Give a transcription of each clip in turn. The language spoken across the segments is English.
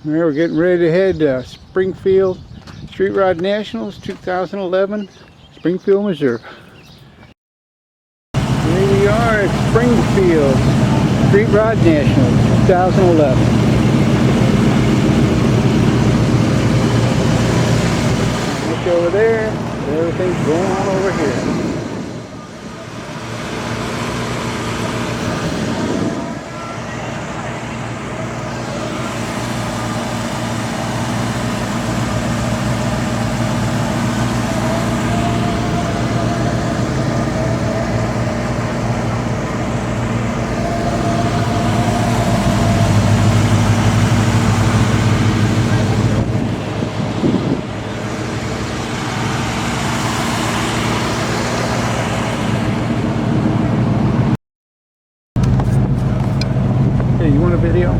We're getting ready to head to Springfield Street Rod Nationals 2011, Springfield, Missouri. Here we are at Springfield Street Rod Nationals 2011. Look over there, everything's going on over here. Hey, you want a video?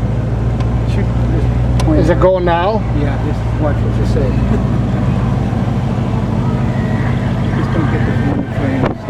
Shoot, just Is it going now? yeah, just watch what you say. Just don't get the phone frames.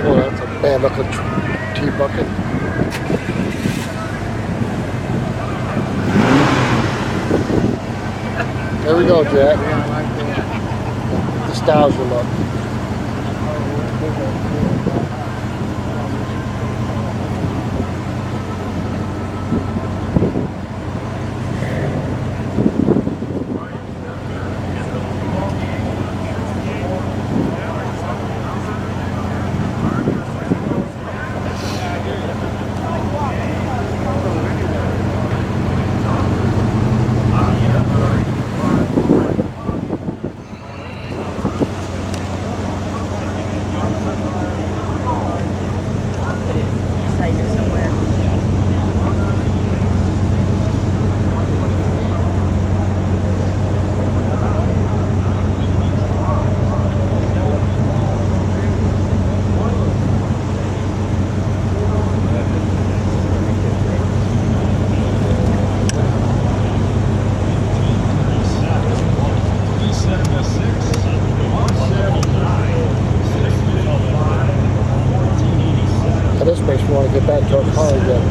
Oh, that's a bad looking tea bucket. There we go, Jack. Nostalgia look. This makes me want to get back to our car again.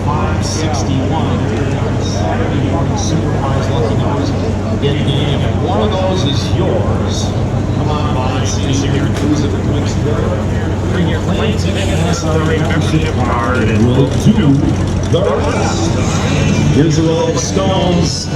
561 supervised lucky numbers in the game. One of those is yours. Come on by, see us here at Cruise of the Twix. Bring your planes and NSRA membership card and we'll do the rest. Here's the Rolling Stones.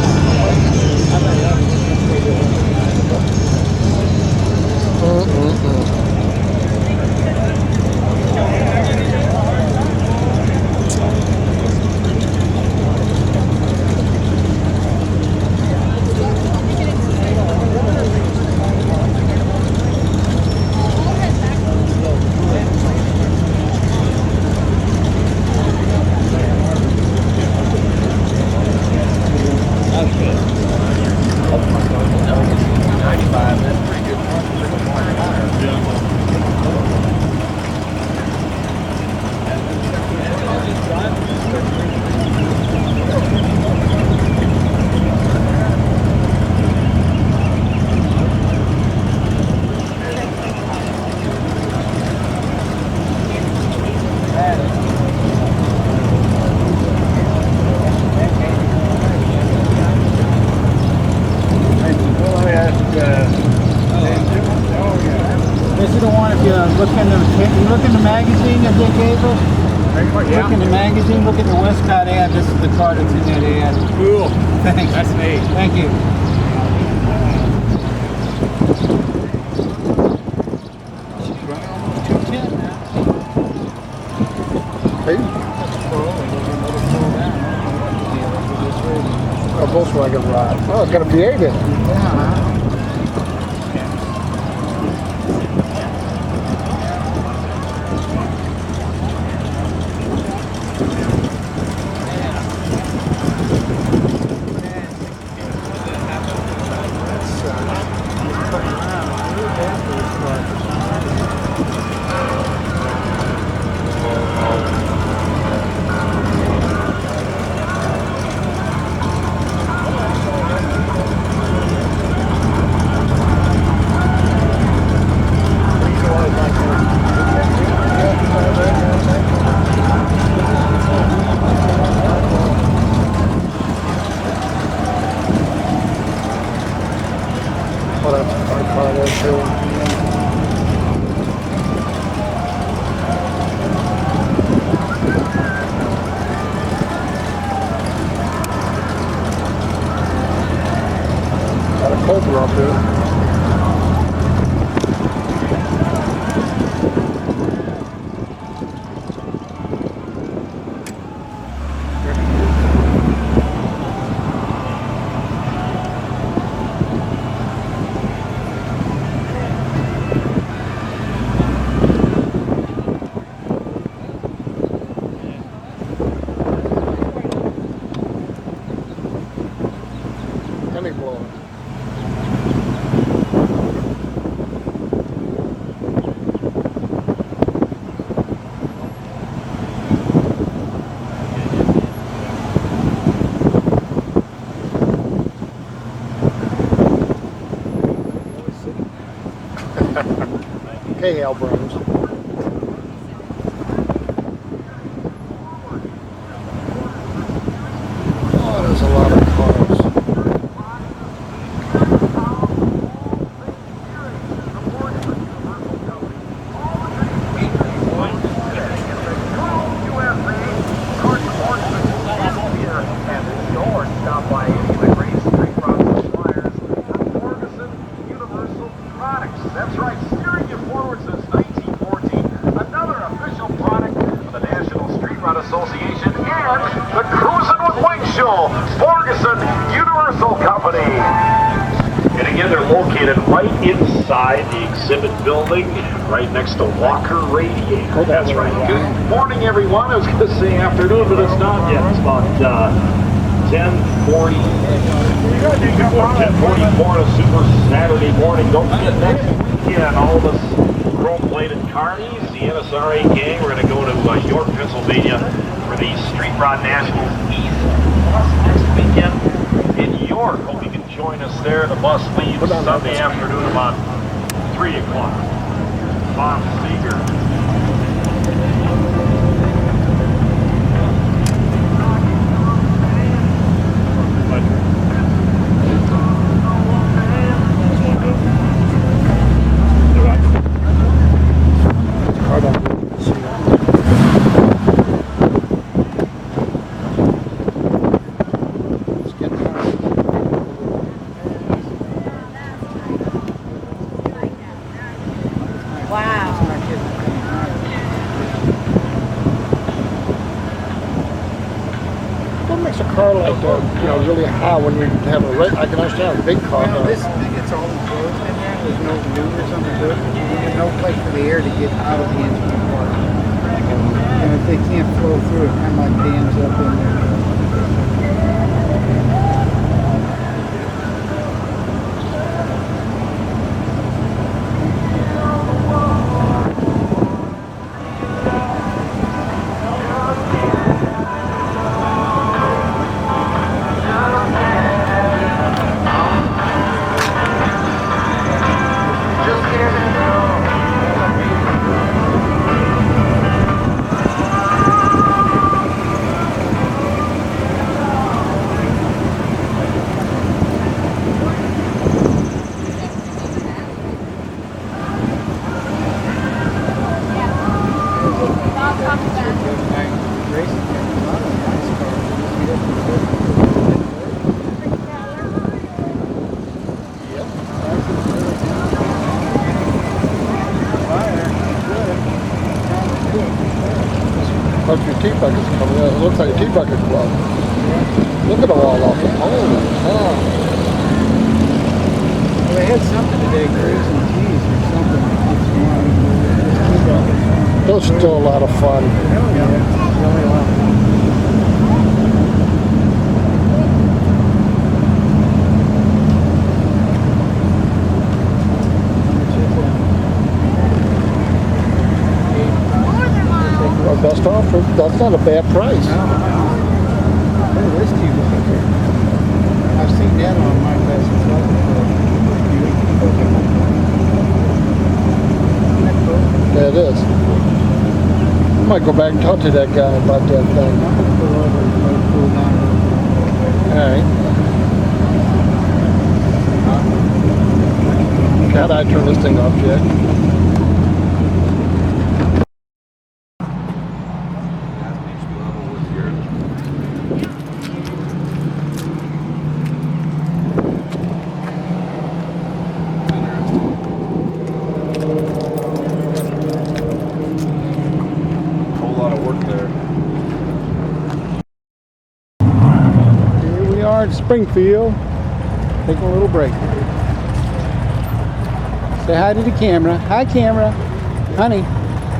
Look in the magazine, look at the Westcott ad. This is the car that's in that ad. Cool. Thanks. That's neat. Thank you. She's running almost 210 now. Hey, a Volkswagen ride. Oh, it's got a V8 in it. Yeah. Oh, that's a car there too. Got a Cobra up there. Penny blower. KL Bros. Oh, there's a lot of cars. That's right, steering you forward since 1914. Another official product of the National Street Rod Association and the Cruisin' with Wings Show, Ferguson Universal Company. And again, they're located right inside the exhibit building, right next to Walker Radiator. That's right. Good morning, everyone. I was going to say afternoon, but it's not yet. It's about 10:40. 10:44 on a super Saturday morning. Don't forget next weekend, all of us chrome-plated carnies, the NSRA gang, we're going to go to York, Pennsylvania for the Street Rod Nationals East. Plus next weekend in York. Hope you can join us there. The bus leaves Sunday afternoon about 3 o'clock. Bob Seeger. What makes a car like that, you know, really high when you have a I can understand a big car. Well, this thing gets all enclosed in there. There's no maneuvers on the hood. There's no place for the air to get out of the engine part. And if they can't flow through, it kind of like dams up in there. Look, your tea bucket's coming in. It looks like a tea bucket club. Look at them all off the Holy cow. Well, they had something today, grapes and teas or something. Those are still a lot of fun. Hell yeah. Really a lot of fun. Our best offer. That's not a bad price. No. Look at this tea bucket. I've seen that on my best before. Yeah, it is. I might go back and talk to that guy about that thing. I'm going to pull over and let it cool down. Alright. How'd I turn this thing off, Jack? Springfield, taking a little break. Say hi to the camera. Hi, camera. Honey, say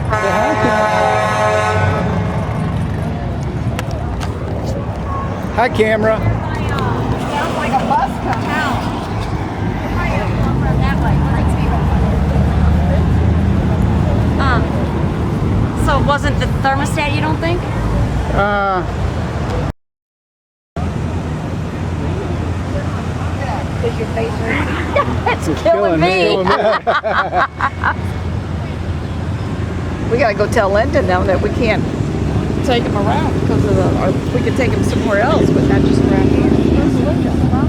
hi, camera. Hi, camera. Sounds like a bus come out. So it wasn't the thermostat, you don't think? Is your face hurting? It's killing me. We gotta go tell Linda now that we can't take him around because of the, or we could take him somewhere else, but not just around here. Where's Linda? Huh?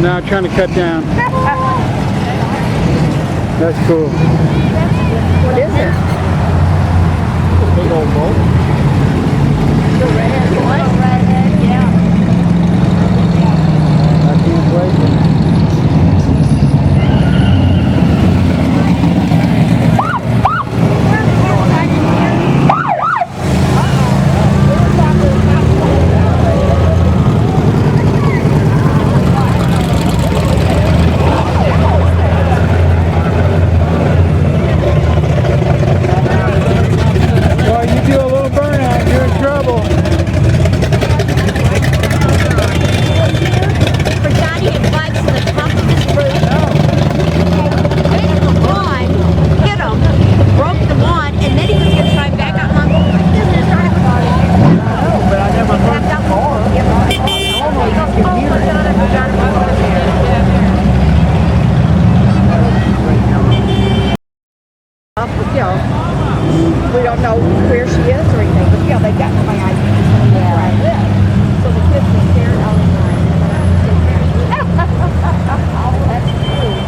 Now trying to cut down. That's cool. What is it? Big old boat. The redhead one? Redhead, yeah. I can't wait. We don't know where she is or anything, but yeah, they got my ID where I live. So the kids are scared out of mine. Oh, that's true.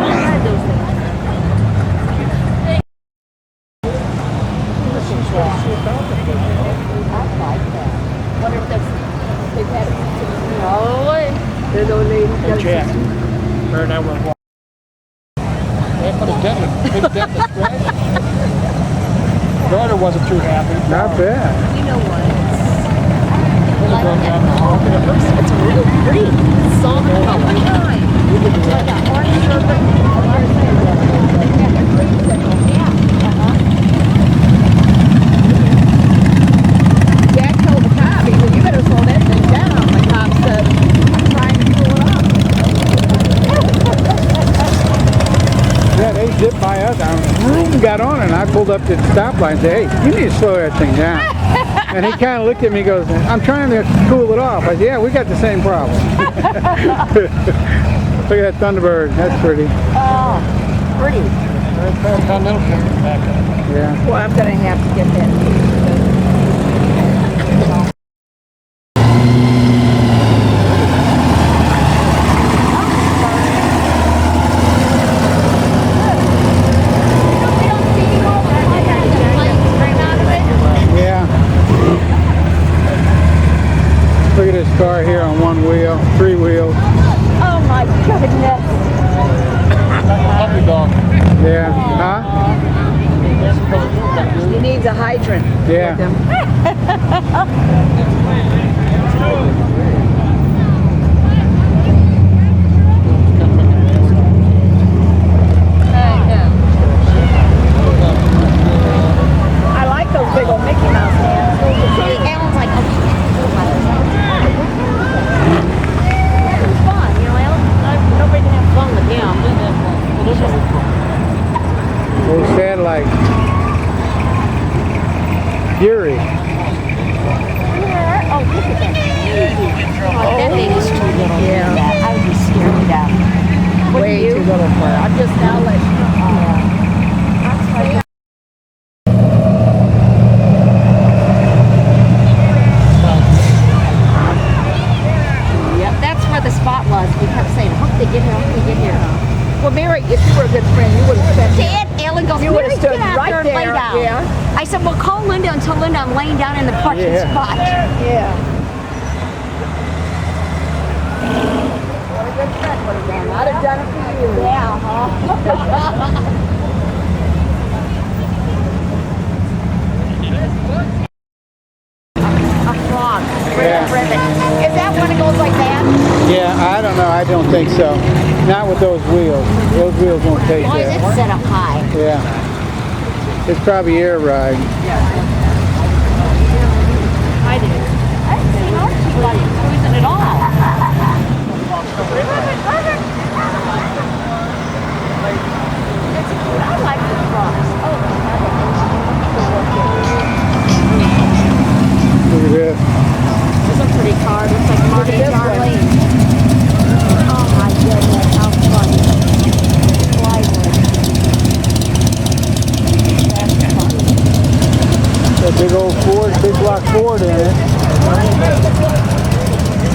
I had those things. I like that. Wonder if that's, they've had it since all the way. They're the only. Hey, Jack. Her and I were walking. They put a dent in it. Big dent in the scratch. Daughter wasn't too happy. Not bad. You know what? Like It looks, it's really pretty. It's soft color. It's like an orange sherbet. Dad told the cop, he said, you better slow that thing down. The cop said, I'm trying to pull it up. zipped by us. I got on and I pulled up to the stoplight and said, hey, you need to slow that thing down. And he kind of looked at me and goes, I'm trying to cool it off. I said, yeah, we got the same problem. Look at that Thunderbird. That's pretty. Oh, pretty. Yeah. Well, I'm going to have to get that. Look at this car here on one wheel, 3 wheels. Oh my goodness. Puppy dog. Yeah. Huh? He needs a hydrant. Yeah. I like those big old Mickey Mouse hands. See, Alan's like, nobody can have fun with him. Little satellite. Fury. Oh, look at that. That thing is too little. Yeah. I would be scared to death. Way too little for her. I'm just now like, that's where the spot was. We kept saying, I hope they get here, I hope they get here. Well, Mary, if you were a good friend, you would have said that. Ellen goes, You would have "Mary, stood get out right there and lay there, down." yeah. I said, well, call Linda and tell Linda I'm laying down in the parking Yeah. spot. Yeah. What a good friend would have done. I'd have done it for you. Yeah, huh? A frog. Yeah. Ribbon. Is that when it goes like that? Yeah, I don't know. I don't think so. Not with those wheels. Those wheels won't take Boy, that. it's set up high. Yeah. It's probably air ride. I do. I haven't seen Archie like cruising at all. I like the frogs. Look at this. This is a pretty car. Looks like Marty and Darlene. Oh my goodness, how funny. Plywood. That's funny. That big old Ford, big block Ford in it.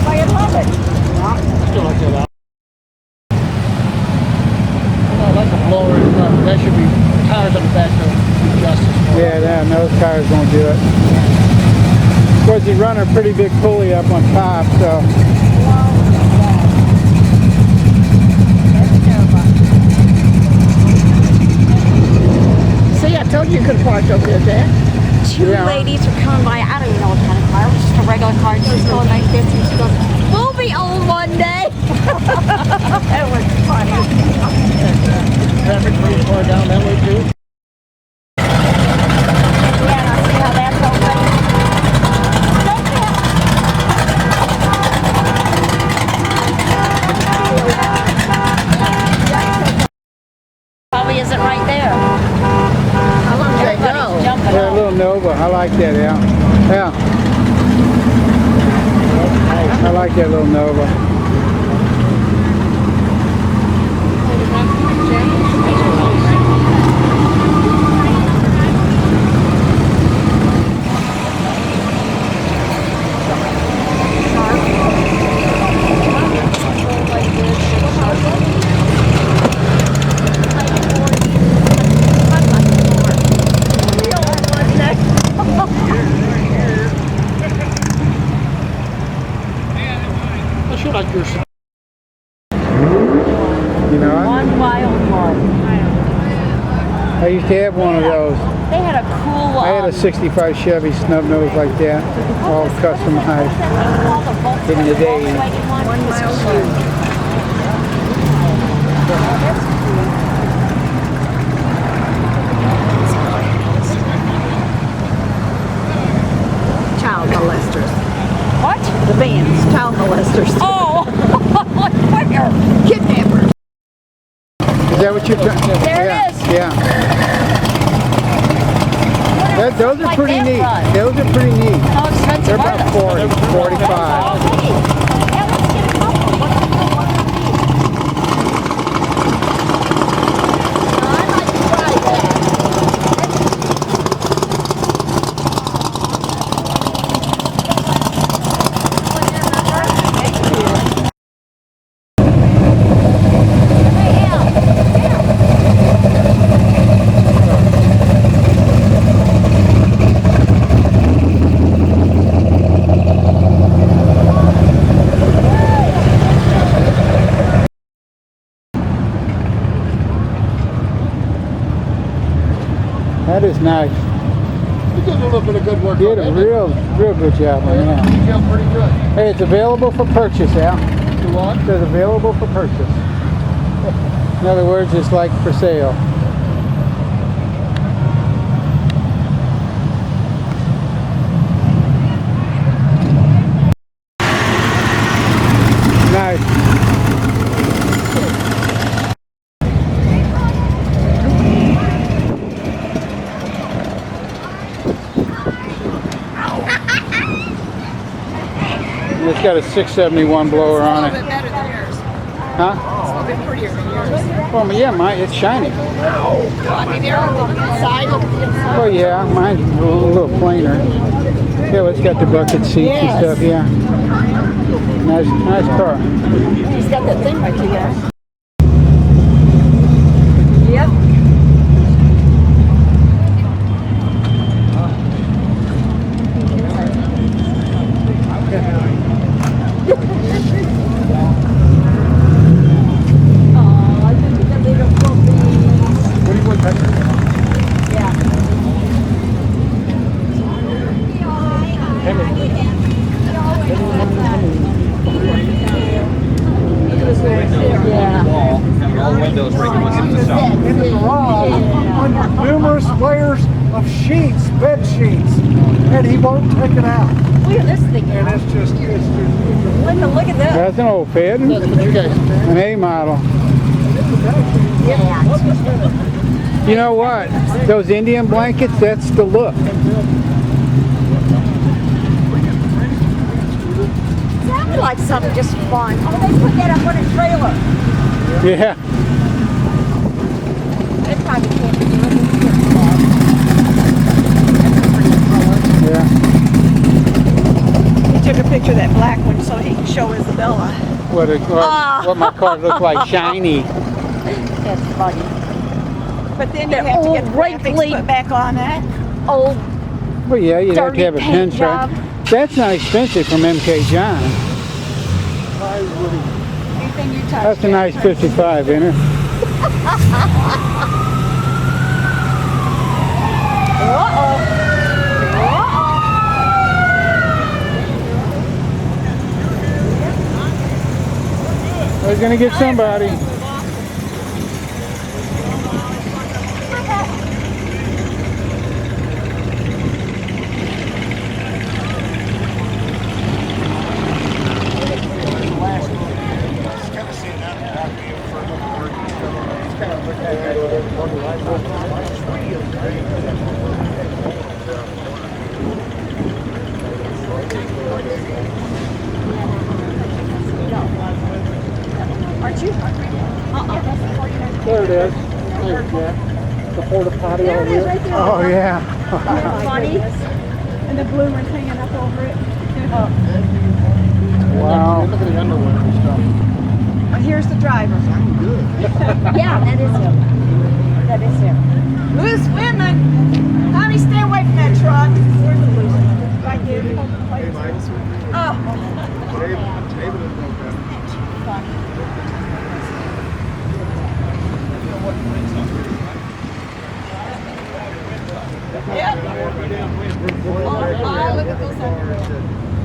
I love it. Still like that. I like the blower in front. That should be tires on the back there. Justice. Yeah, those tires won't do it. Of course, you run a pretty big pulley up on top, so. See, I told you you could park over there, Dad. Two Yeah. ladies were coming by. I don't even know what kind of car. It was just a regular car. She was going like this, and she goes, "We'll be old one day." That was funny. Traffic pretty far down that way too. Yeah, and I see how that's open. Probably isn't right there. How long did they Everybody's go? jumping Yeah, a off. little Nova. I like that, yeah. Yeah. I like that little Nova. I should like yours. You know, One wild one. I used to have one of those. They had a cool. I had a 65 Chevy snub nose like that, all customized. in the day. One mile huge. Child molesters. What? The bands, child molesters. Oh, where? Kidnappers. Is that what you're trying? There it Yeah, is. yeah. Those are Like pretty that neat. run. Those are pretty neat. How expensive They're are about they? 40, 45. Oh, hey. Yeah, let's get a couple. What's the deal? What are these? I like to try that. That is nice. You did a little bit of good work. Did a on that, real good job on didn't you? that. You jumped pretty good. Hey, it's available for purchase, Al. You want? It says available for purchase. In other words, it's like for sale. Nice. It's got a 671 blower on It's a it. little bit better than yours. Huh? It's a little bit prettier than yours. Well, yeah, mine, it's shiny. I mean, they're on the inside. Look at the inside. Oh yeah, mine's a little plainer. Yeah, well, it's got the bucket seats and Yes. stuff, yeah. Nice car. He's got that thing right here. Yep. Oh, I think the little puppies. What do you want, Patrick? Yeah. Yeah. All windows where you can look into the south. In the garage, under numerous layers of sheets, bed sheets, and he won't take it out. Look at this thing. And it's just. Linda, look at that. That's an old Fed, That's what you guys. an A model. You know what? Those Indian blankets, that's the look. Sounded like something just fun. Oh, they put that up on a trailer. Yeah. They probably can't do it. Yeah. He took a picture of that black one so he can show Isabella. What my car looks like, shiny. That's funny. But then you That have to get old the graphics wrinkly- put back on that. Old Well, yeah, you'd have to dirty have a paint pinstripe. job. That's not expensive from MK John. Anything you touch. That's a nice 55, isn't it? We're gonna get somebody. Aren't you? There it is. There's Jack. The porta potty There on it is, here. right there. Oh yeah. Funny. And the bloomers hanging up over it. Wow. Look at the underwear and stuff. And here's the driver. Yeah, that is him. That is him. Loose women. Honey, stay away from that truck. Where's the loose one? Right there. Oh. Yep. Oh, look at those.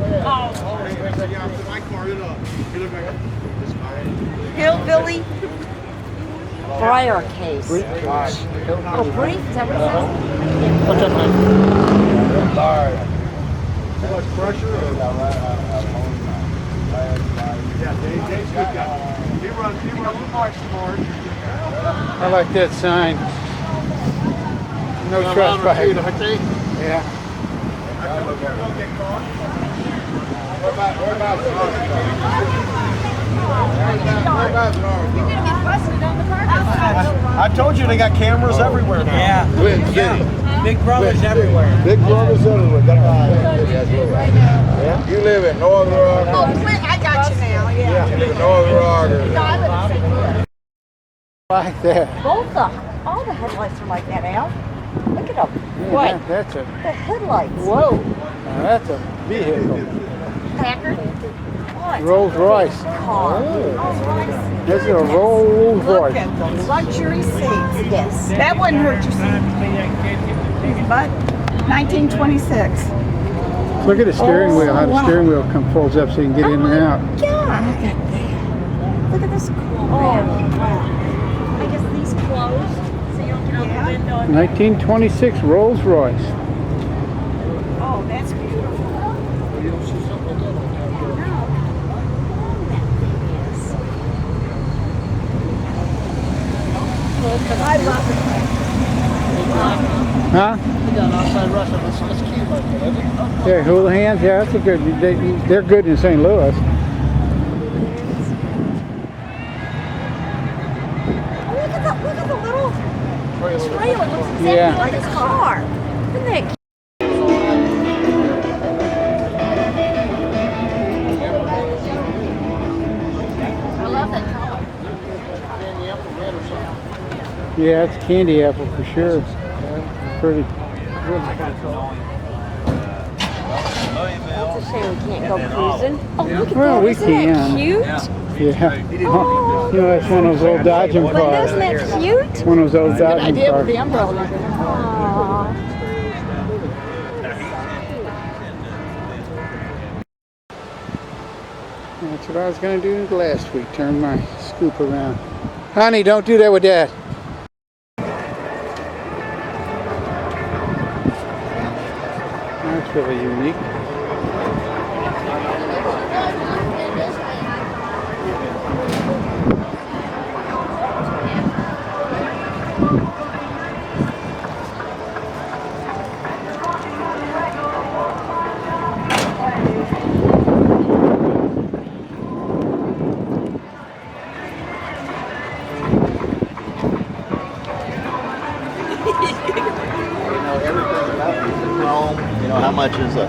Hillbilly. Briar case. Oh, brief? Is that what it says? What's up, man? Too much pressure or? Yeah, Dave's good guy. He runs the march smart. I like that sign. No trespassing. Yeah. I told you they got cameras everywhere now. Yeah. Big brothers everywhere. Big brothers everywhere. Yeah. You live in North Rock. Oh, I got you now. Yeah. You live in North Rock. Like that. All the headlights are like that, Al. Look at them. Yeah, that's a The headlights. whoa. Now that's a vehicle. Packard. Rolls Royce. Car. This is a Rolls Look Royce. at the luxury seats. Yes. That wouldn't hurt your seat. But 1926. Look at the steering wheel. How the steering wheel folds up so you can get in and out. God. Look at this cool. Oh, I guess these closed so you don't get out the window. 1926 Rolls Royce. Oh, that's beautiful. I love it. Huh? Yeah, hula hands. Yeah, that's a good. They're good in St. Louis. Look at the little trailer. Looks exactly Yeah. like a car. Isn't that cute? I love that color. Yeah, it's candy apple for sure. Pretty. It's a shame we can't go cruising. Oh, look at Well, that. we Isn't that can. cute? Yeah. You know, that's one of those old Dodging But cars. isn't that cute? One of those old Dodging Idea with cars. the umbrella. Aww. That's what I was going to do last week. Turn my scoop around. Honey, don't do that with Dad. That's really unique. You know how much is a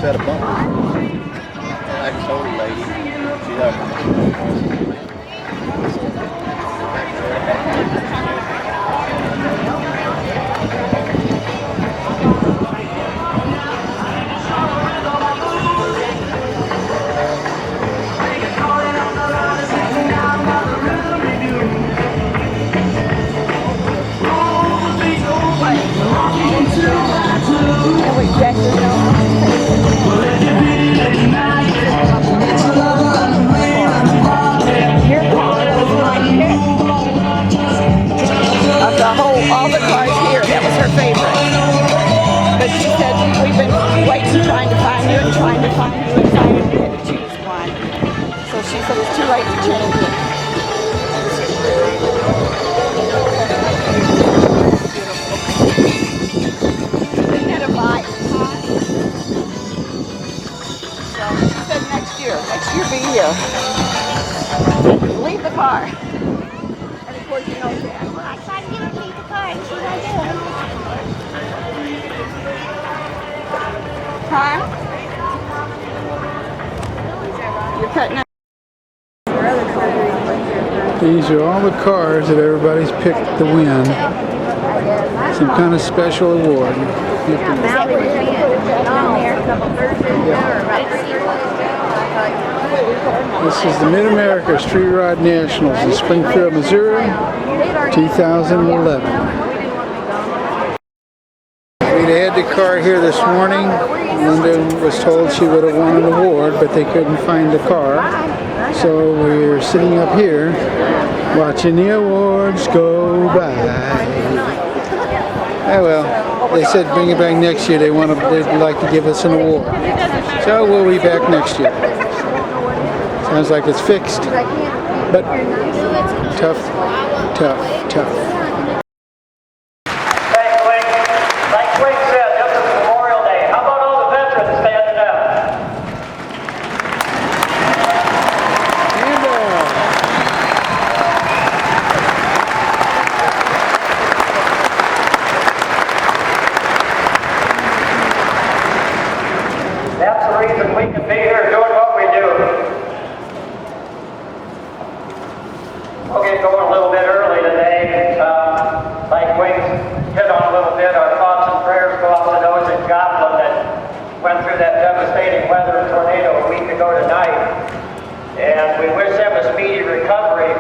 set of bumpers? And I just told a lady, she All the cars here, that was her favorite. But she said, we've been waiting, trying to find you and trying to find you, and finally we had to choose one. So she said it's too late to change it. They had a bike. So she said next year be here. Leave the car. And of course you know that. I tried to get her to eat the car and she won't do it. Huh? You're cutting out. These are all the cars that everybody's picked to win some kind of special award. This is the Mid-America Street Rod Nationals in Springfield, Missouri, 2011. We had the car here this morning. Linda was told she would have won an award, but they couldn't find the car. So we're sitting up here watching the awards go by. Oh well, they said bring it back next year. They'd like to give us an award. So we'll be back next year. Sounds like it's fixed, but tough. Like Wing said, this is Memorial Day. How about all the veterans standing up? That's the reason we can be here doing what we do. We'll get going a little bit early today. Like Wings hit on a little bit, our thoughts and prayers go out to those in Joplin that went through that devastating weather and tornado a week ago tonight. And we wish them a speedy recovery.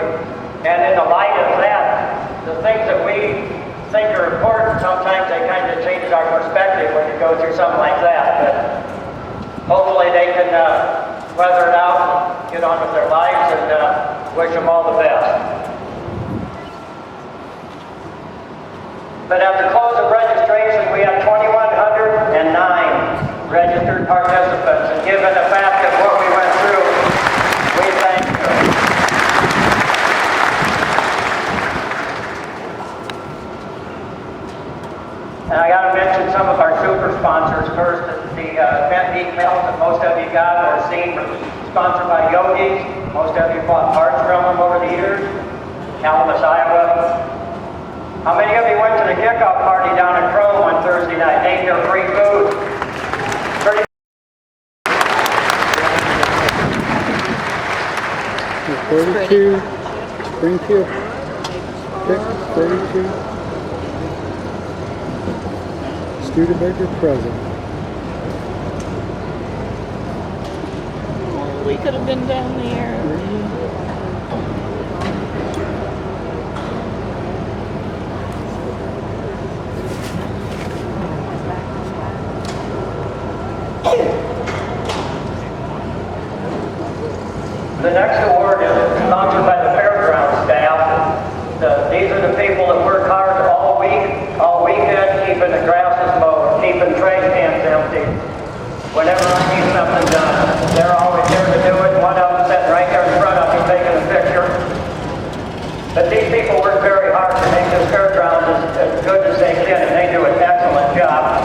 And in the light of that, the things that we think are important, sometimes they kind of change our perspective when you go through something like that. But hopefully they can weather it out, get on with their lives, and wish them all the best. But at the close of registration, we had 2,109 registered participants. And given the fact of what we went through, we thank you. And I got to mention some of our super sponsors first. The event details that most of you got or seen were sponsored by Yogis. Most of you bought parts from them over the years. Calamus, Iowa. How many of you went to the kickoff party down in Chrome on Thursday night? Ate their free food? Pretty 42, Springfield, pick 42. Studebaker present. We could have been down there. The next award is sponsored by the fairground staff. These are the people that work hard all weekend, keeping the grasses mowed, keeping trash cans empty. Whenever I need something done, they're always here to do it. One of them sitting right there in front of me taking a picture. But these people work very hard to make this fairground as good as they can, and they do an excellent job.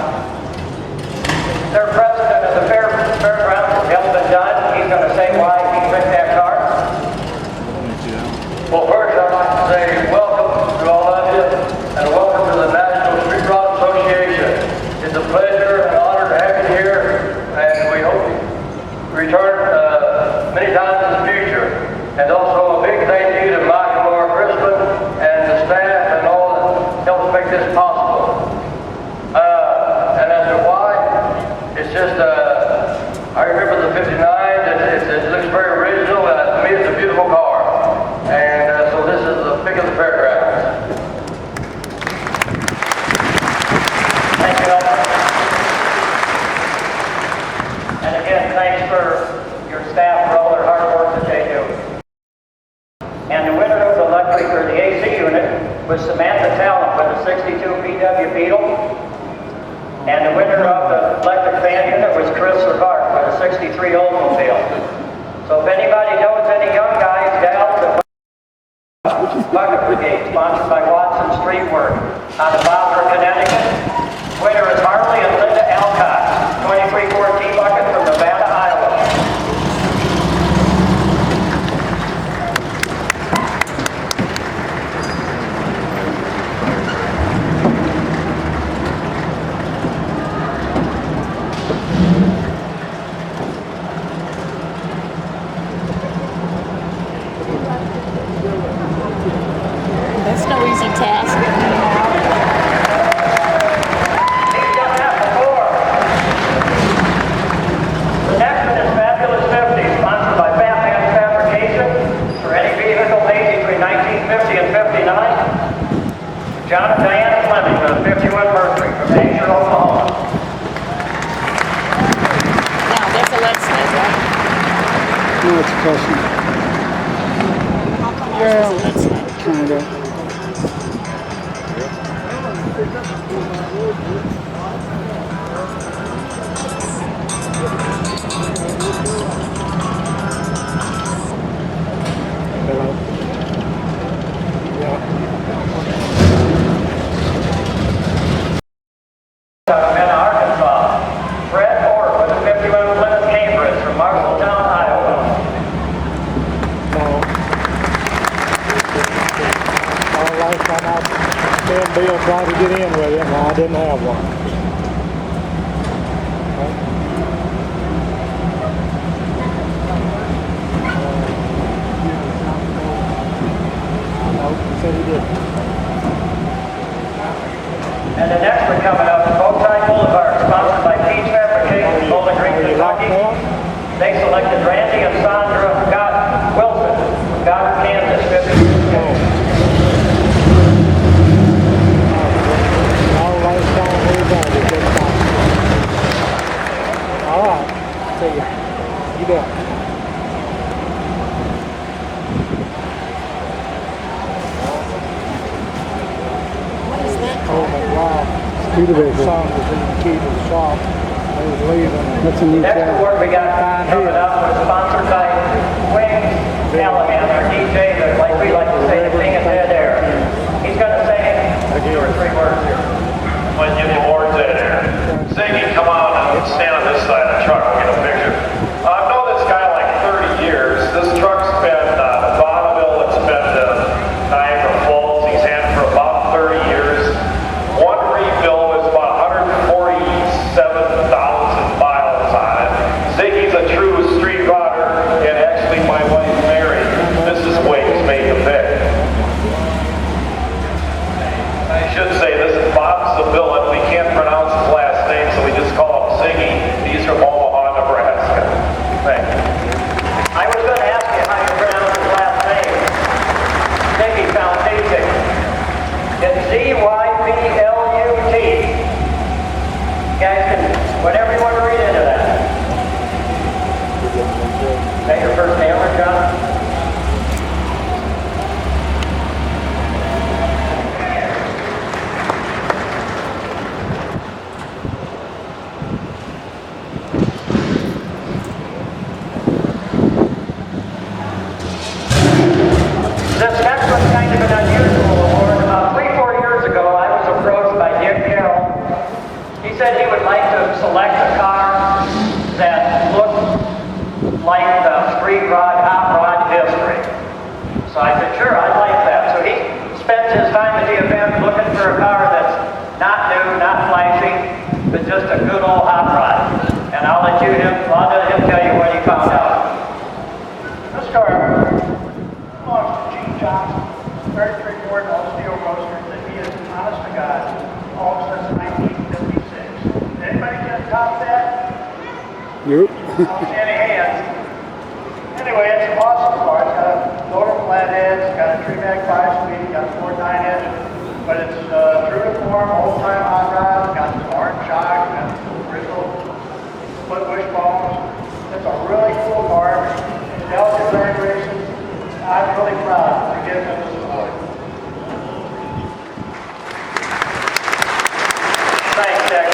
Their president of the fairground is Elvin Dunn. He's going to say why he picked that car. Well, first I'd like to say welcome to all of you, and welcome to the National Street Rod Association. It's a pleasure and honor to have you here, and we hope you return many times in the future. And also a big thank you to Mike and Laura Crispin and the staff and all that helped make this possible. And as to why, it's just, I remember the 59, it looks very original, to me it's a beautiful car. And so this is the pick of the fairgrounds. Thank you, Elvin. And again, thanks for your staff for all their hard work that they do. And the winner of the electric or the AC unit was Samantha Talent with a 62 VW Beetle. And the winner of the electric fan unit was Chris Savart with a 63 Oldsmobile. So if anybody knows any young guys, gals, that Bucket Brigade, sponsored by Watson Street Work out of Bowser, Connecticut. Winner is Harley and Linda Alcott, 23 Ford T-Bucket from Nevada, Iowa. That's no easy task. He's done that before. The next one is Fabulous 50, sponsored by Batman Fabrication for any vehicle made between 1950 and 59. John and Diana Fleming with a 51 Mercury from Anchor, Oklahoma. Now, that's a Lexus, right? No, it's a custom. How come yours is a Lexus? Kinda. Hello. Yeah. time me and Bill tried to get in with it, and I didn't have one. No, he said he didn't. And the next one coming up, Bowtie Boulevard, sponsored by Peach Fabrication, Bowling Green, Kentucky. They selected Randy and Sandra Wilson from Goddard, Kansas, 50. All right. See ya. You bet. Oh my God. Studebaker. Son was in the key to the shop. They was leaving. That's a neat Next guy. award we got coming up was sponsored by Wings Callahan, our DJ, that like we like to say, the thing is dead air. He's going to say 2 or 3 words here. When you give the awards dead air. Ziggy, come on and stand on this side of the truck. We'll get a picture. I've known this guy like 30 years. This truck's been Bonneville. It's been to Niagara Falls. He's had it for about 30 years. One refill is about 147,000 miles on it. Ziggy's a true street rodder, and actually my wife Mary, Mrs. Wings, made the pick. I should say this is Bob Zabillan. We can't pronounce his last name, so we just call him Ziggy. He's from Omaha, Nebraska. Thank you. I was going to ask you how you pronounce his last name. Ziggy Foundation. It's Z-Y-B-L-U-T. You guys can, whatever you want to read into that. Is that your first hammer, John? This next one's kind of an unusual award. 3-4 years ago, I was approached by Dick Carroll. He said he would like to select a car that looked like the street rod, hot rod history. So I said, sure, I'd like that. So he spends his time at the event looking for a car that's not new, not flashy, but just a good old hot rod. And I'll let him tell you what he found out. This car belongs to Gene Johnson, 33 Ford all-steel roadster that he is, honest to God, owned since 1956. Did anybody get top that? Nope. I don't see any hands. Anyway, it's an awesome car. It's got a lower flathead, it's got a Tremac 5-speed, got a 4.9-inch, but it's true to form, old-time hot rod, got the orange shock, got the bristle foot wishbones. It's a really cool car. Delicate drag racing. I'm really proud to give him this award. Thanks, Dick.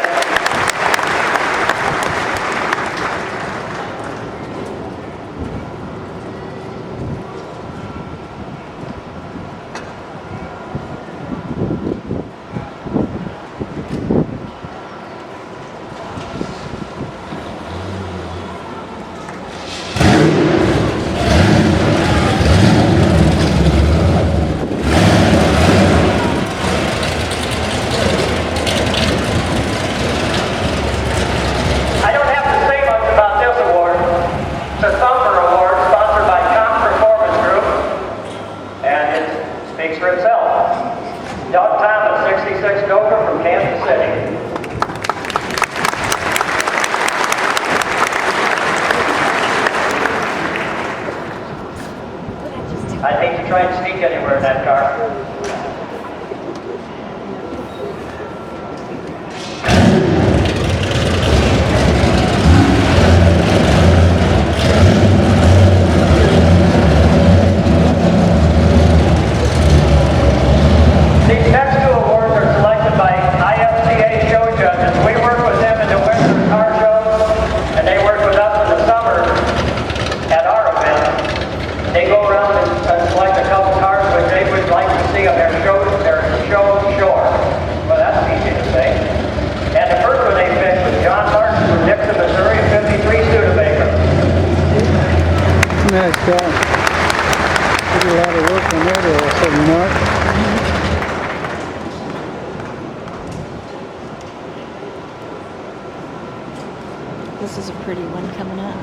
this is a pretty one coming up.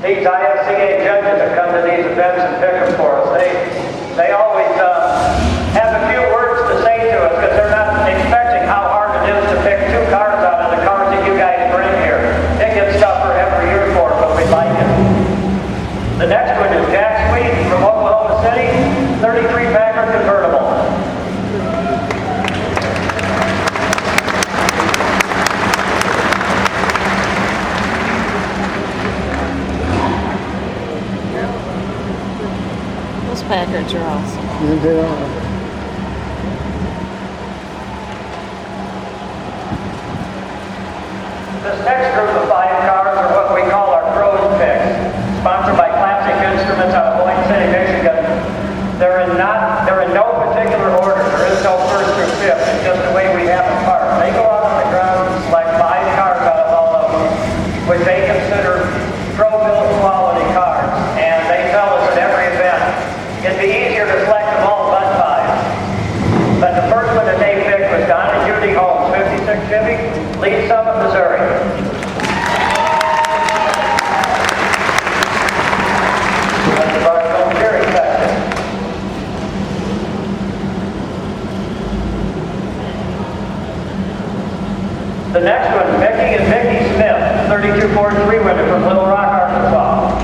These ISCA judges that come to these events and pick them for us, they always have a few words to say to us because they're not expecting how hard it is to pick 2 cars out of the cars that you guys bring here. It gets tougher every year for us, but we like it. The next one is Jack Sweet from Oklahoma City, 33 Packard convertible. Those Packards are awesome. And they are. This next group of 5 cars are what we call our pros picks, sponsored by Classic Instruments out of Boyne City, Michigan. They're in no particular order. There is no first through fifth. It's just the way we have them parked. They go out on the ground and select 5 cars out of all of them, which they consider pro-built quality cars. And they tell us at every event, it'd be easier to select them all but 5. But the first one that they picked was Don and Judy Holmes, 56 Chevy, Lead Summit, Missouri. That's the Barstow Cherry section. The next one, Mickey and Mickey Smith, 32 Ford 3-wheeler from Little Rock, Arkansas.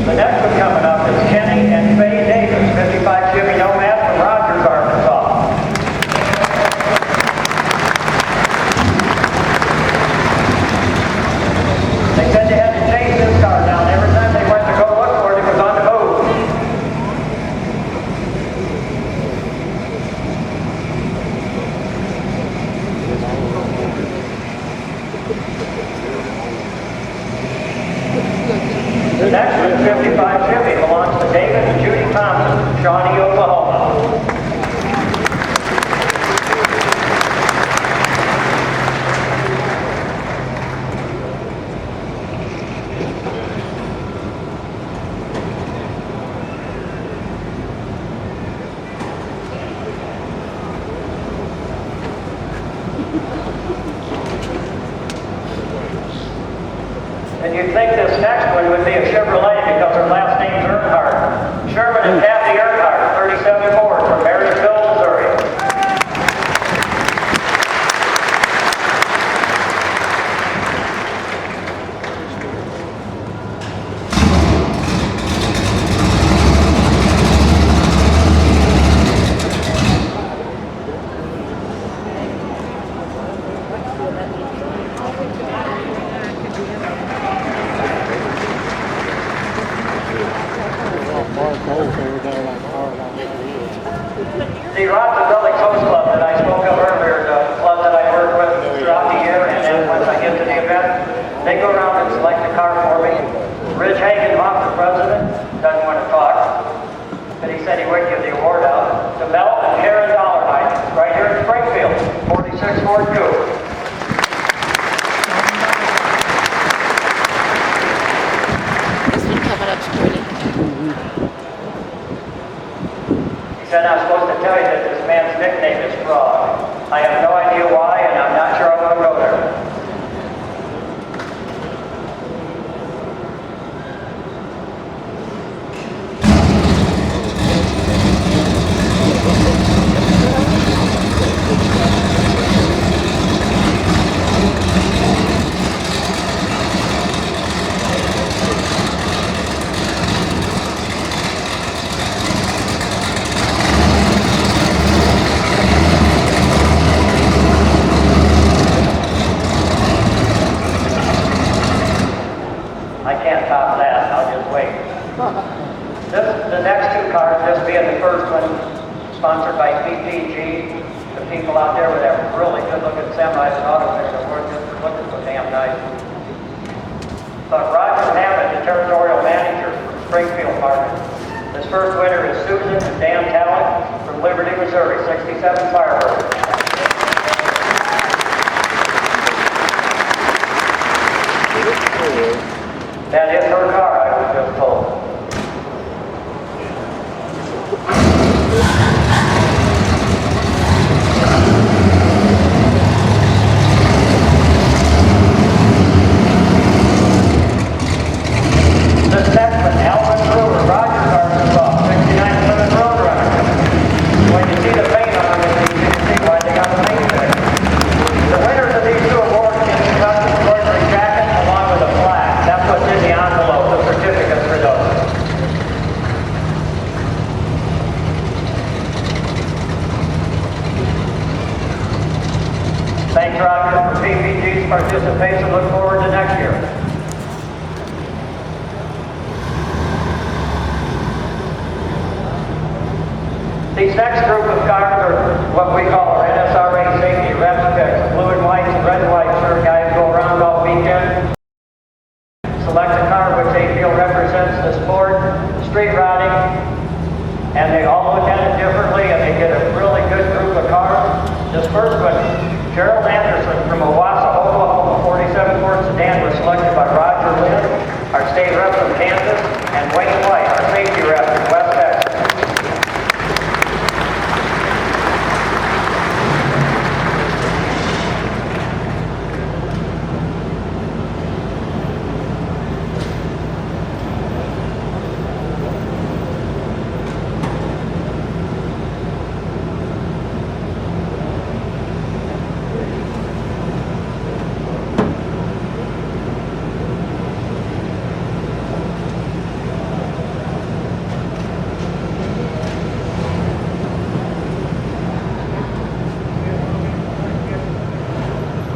The next one coming up is Kenny and Faye Davis, 55 Chevy Nomad from Rogers, Arkansas. They said they had to chase this car down. Every time they went to go look for it, it was on the move. The next one, 55 Chevy, belongs to David and Judy Thompson from Shawnee, Oklahoma. And you'd think this next one would be a Chevrolet because their last name's Earnhardt. Sherman and Kathy Earnhardt, 37 Ford from Marysville, Missouri. The Rockabilly Coast Club that I spoke of earlier, the club that I work with throughout the year, and then once I get to the event, they go around and select a car for me. Rich Hagenhoff, the president, doesn't want to talk, but he said he would give the award out to Mel and Karen Dollarhide, right here in Springfield, 46 Ford Coupe. This one coming up's pretty. He said I'm supposed to tell you that this man's nickname is Frog. I have no idea why, and I'm not sure I want to go there. I can't top that. I'll just wait. The next 2 cars, this being the first one, sponsored by PPG. The people out there with that really good-looking semis and auto mix are worth just looking so damn nice. But Roger Hammond, the territorial manager for Springfield Market. This first winner is Susan and Dan Talent from Liberty, Missouri, 67 Firebird. That is her car, I was just told. This next one, Alvin Brewer, Rogers, Arkansas, 69 Plymouth Roadrunner. When you see the paint on them, you can see why they got the paint there. The winners of these two awards get a custom embroidery jacket along with a plaque. That's what's in the envelope, the certificates for those. Thanks, Roger, for PPG's participation. Look forward to next year. These next group of cars are what we call our NSRA safety reps picks. Blue and whites and red and whites. Sure, guys go around all weekend. Select a car which they feel represents the sport, street riding, and they all look at it differently, and they get a really good group of cars. This first one, Gerald Anderson from Owasso, Oklahoma, 47 Ford sedan, was selected by Roger Lynn, our state rep from Kansas, and Wayne White, our safety rep from West Texas.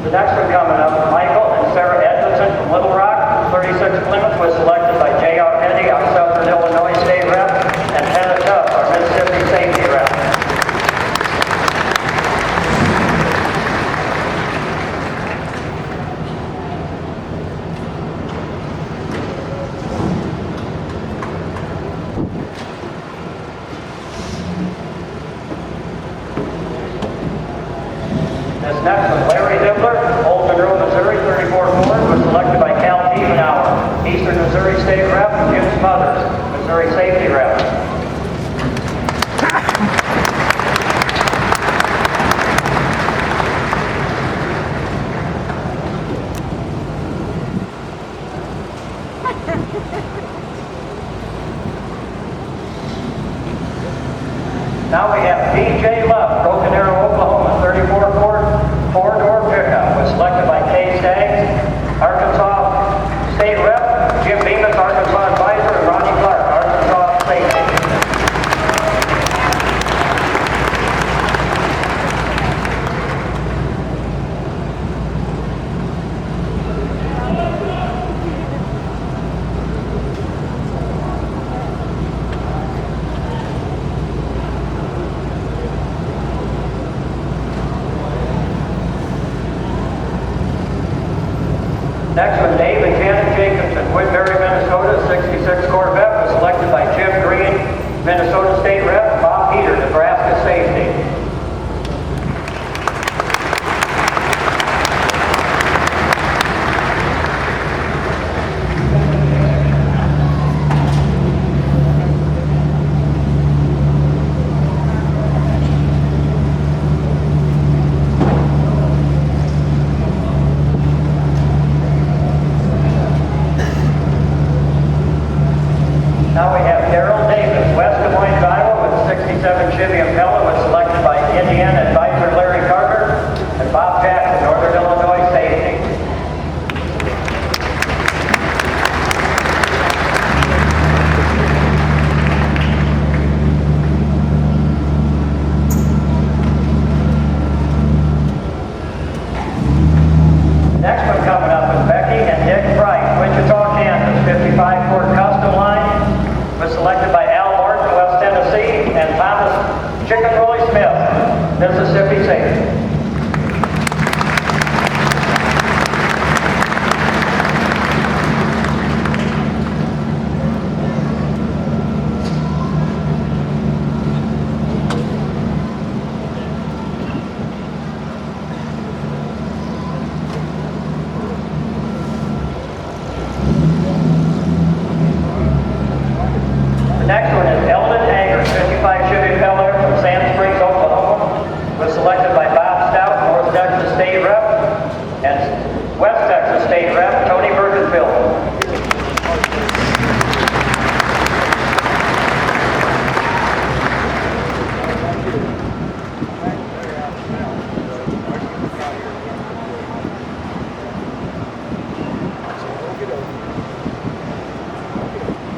The next one coming up, Michael and Sarah Edmondson from Little Rock, 36 Plymouth, was selected by J.R. Petty, our Southern Illinois state rep, and Hannah Tuff, our Mississippi safety rep. This next one, Larry Nibbler, Old Monroe, Missouri, 34 Ford, was selected by Cal Diebenauer, Eastern Missouri State Rep, and Jim Smothers, Missouri Safety Rep. Now we have B.J. Love, Broken Arrow, Oklahoma, 34 Ford, four-door pickup, was selected by Kay Staggs, Arkansas State Rep, Jim Bemis, Arkansas Advisor, and Ronnie Clark, Arkansas Safety. Next one, Dave and Janet Jacobson, Woodbury, Minnesota, 66 Corvette, was selected by Jim Green, Minnesota State Rep, Bob Peter, Nebraska Safety. Now we have Daryl Davis, West Des Moines, Iowa, with 67 Chevy Impala, was selected by Indiana Advisor Larry Carter, and Bob Jackson, Northern Illinois Safety. Next one coming up is Becky and Nick Bright, Wichita, Kansas, 55 Ford Custom Line, was selected by Al Morton, West Tennessee, and Thomas Chicken Rolly Smith, Mississippi.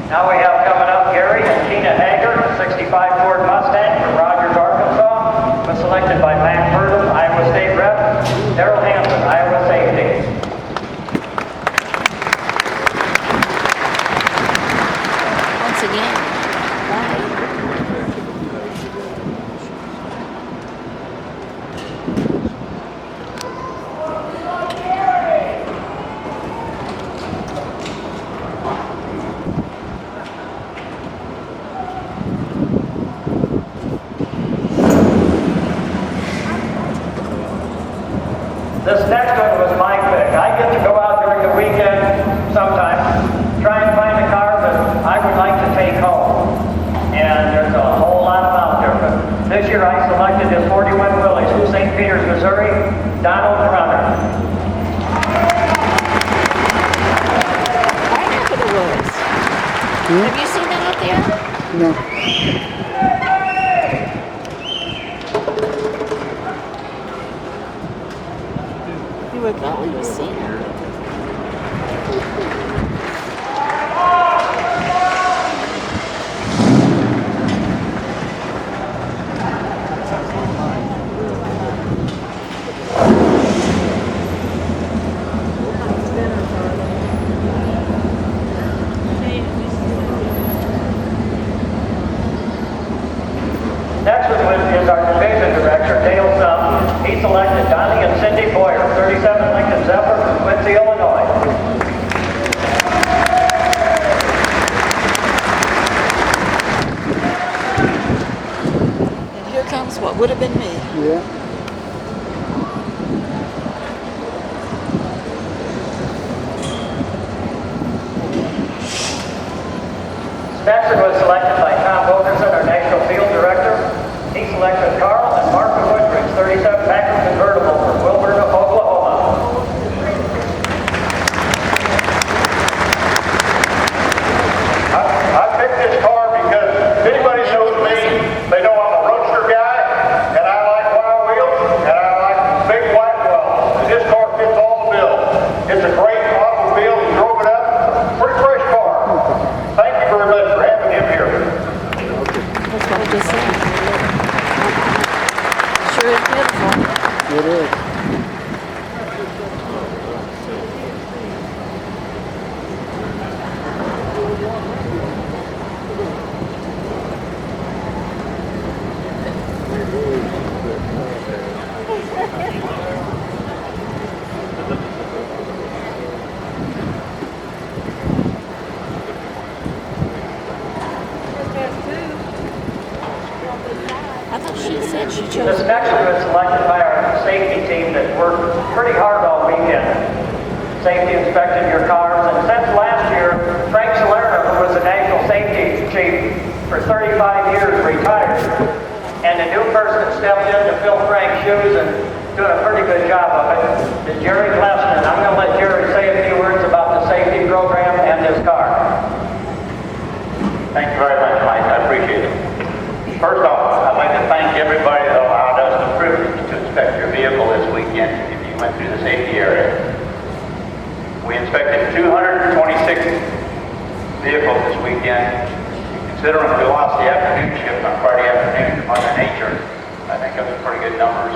Now we have coming up Gary and Tina Hager, 65 Ford Mustang from Rogers, Arkansas, was selected by Matt Purdom, Iowa State Rep, Daryl Hansen, Iowa Safety. Once again. Right. This next one was my pick. I get to go out during the weekend sometimes, try and find a car that I would like to take home. And there's a whole lot of them out there. But this year I selected this 41 Willys from St. Peters, Missouri, Donald Runner. Right after the woods. Have you seen that out there? No. You would thought we would see her. Next one is our division director, Dale Sum. He selected Donnie and Cindy Boyer, 37 Lincoln Zephyr from Quincy, Illinois. And here comes what would have been me. Yeah. Spencer was selected by Tom Wilkerson, our national field director. He selected Carl and Martha Woodbridge, 37 Packard convertible from Wilburn, Oklahoma. I picked this car because if anybody knows me, they know I'm a roadster guy, and I like wild wheels, and I like big white wells. And this car fits all the bills. It's a great automobile. He drove it up. Pretty fresh car. Thank you very much for having him here. That's what I just said. Sure is beautiful. It is. I thought she said she This chose. next one was selected by our safety team that worked pretty hard all weekend. Safety inspected your cars, and since last year, Frank Salerno, who was the national safety chief for 35 years, retired. And the new person that stepped in to fill Frank's shoes and doing a pretty good job of it is Jerry Glessner. I'm going to let Jerry say a few words about the safety program and his car. Thank you very much, Mike. I appreciate it. First off, I'd like to thank everybody that allowed us the privilege to inspect your vehicle this weekend if you went through the safety area. We inspected 226 vehicles this weekend. Considering we lost the afternoon shift on Friday afternoon to Mother Nature, I think those are pretty good numbers.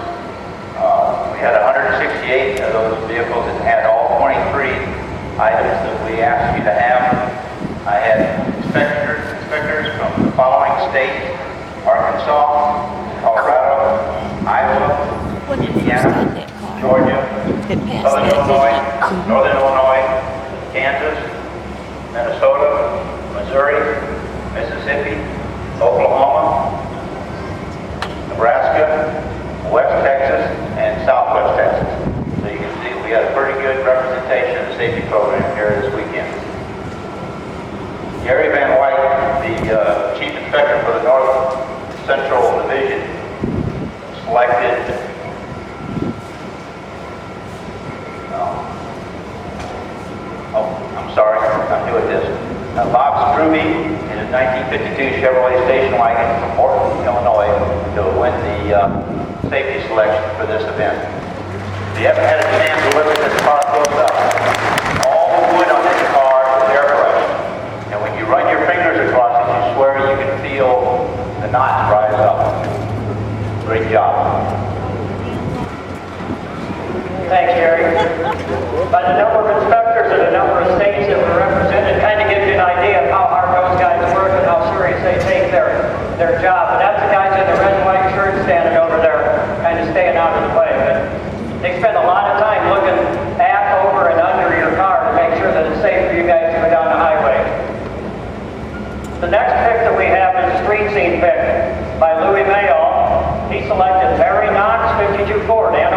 We had 168 of those vehicles that had all 23 items that we asked you to have. I had inspectors from the following states: Arkansas, Colorado, Iowa, Indiana, Georgia, Southern Illinois, Northern Illinois, Kansas, Minnesota, Missouri, Mississippi, Oklahoma, Nebraska, West Texas, and Southwest Texas. So you can see we got a pretty good representation of the safety program here this weekend. Gary Van White, the Chief Inspector for the North Central Division, selected I'm new at this. Bob Struve in his 1952 Chevrolet station wagon from Morton, Illinois, to win the safety selection for this event. If you haven't had a chance to look at this car close up, all the wood on this car is airbrushed. And when you run your feel the knots rise up. Great job. Thanks, Jerry. By the number of inspectors and the number of states that were represented, kind of gives you an idea of how hard those guys work and how serious they take their job. And that's the guys in the red and white shirts standing over there, kind of staying out of the way. But they spend a lot of time looking at, over, and under your car to make sure that it's safe for you guys to go down the highway. The next pick that we have is a street scene pick by Louis Mayall. He selected Mary Knox, 52 Ford, Ann